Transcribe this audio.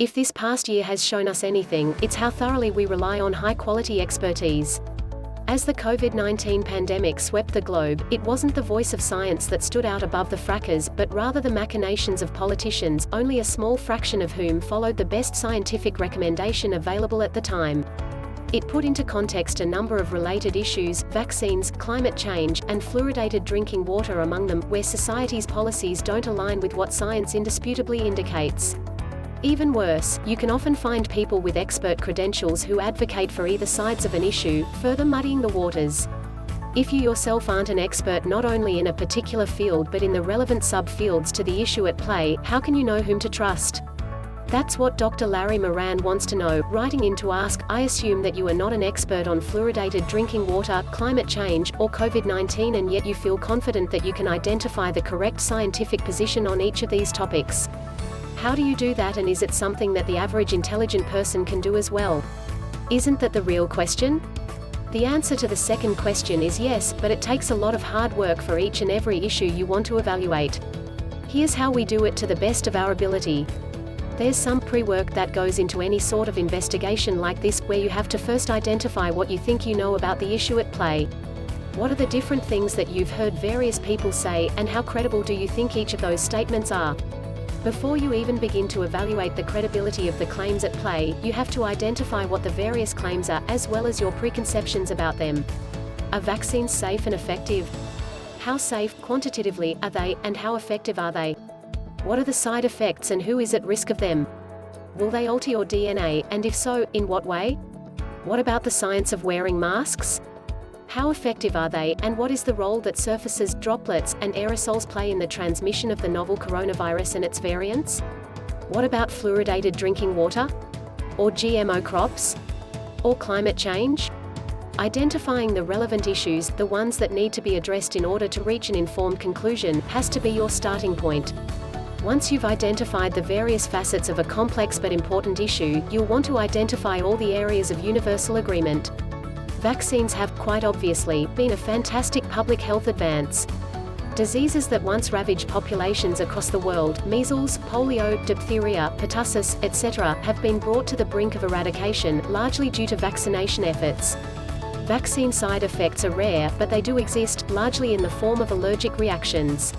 If this past year has shown us anything, it's how thoroughly we rely on high-quality expertise. As the COVID-19 pandemic swept the globe, it wasn't the voice of science that stood out above the fracas, but rather the machinations of politicians, only a small fraction of whom followed the best scientific recommendation available at the time. It put into context a number of related issues, vaccines, climate change, and fluoridated drinking water among them, where society's policies don't align with what science indisputably indicates. Even worse, you can often find people with expert credentials who advocate for either sides of an issue, further muddying the waters. If you yourself aren't an expert not only in a particular field but in the relevant sub-fields to the issue at play, how can you know whom to trust? That's what Dr. Larry Moran wants to know, writing in to ask, I assume that you are not an expert on fluoridated drinking water, climate change, or COVID-19, and yet you feel confident that you can identify the correct scientific position on each of these topics. How do you do that, and is it something that the average intelligent person can do as well? Isn't that the real question? The answer to the second question is yes, but it takes a lot of hard work for each and every issue you want to evaluate. Here's how we do it to the best of our ability. There's some pre-work that goes into any sort of investigation like this, where you have to first identify what you think you know about the issue at play. What are the different things that you've heard various people say, and how credible do you think each of those statements are? Before you even begin to evaluate the credibility of the claims at play, you have to identify what the various claims are, as well as your preconceptions about them. Are vaccines safe and effective? How safe, quantitatively, are they, and how effective are they? What are the side effects and who is at risk of them? Will they alter your DNA, and if so, in what way? What about the science of wearing masks? How effective are they, and what is the role that surfaces, droplets, and aerosols play in the transmission of the novel coronavirus and its variants? What about fluoridated drinking water? Or GMO crops? Or climate change? Identifying the relevant issues, the ones that need to be addressed in order to reach an informed conclusion, has to be your starting point. Once you've identified the various facets of a complex but important issue, you'll want to identify all the areas of universal agreement. Vaccines have, quite obviously, been a fantastic public health advance. Diseases that once ravaged populations across the world, measles, polio, diphtheria, pertussis, etc., have been brought to the brink of eradication, largely due to vaccination efforts. Vaccine side effects are rare, but they do exist, largely in the form of allergic reactions.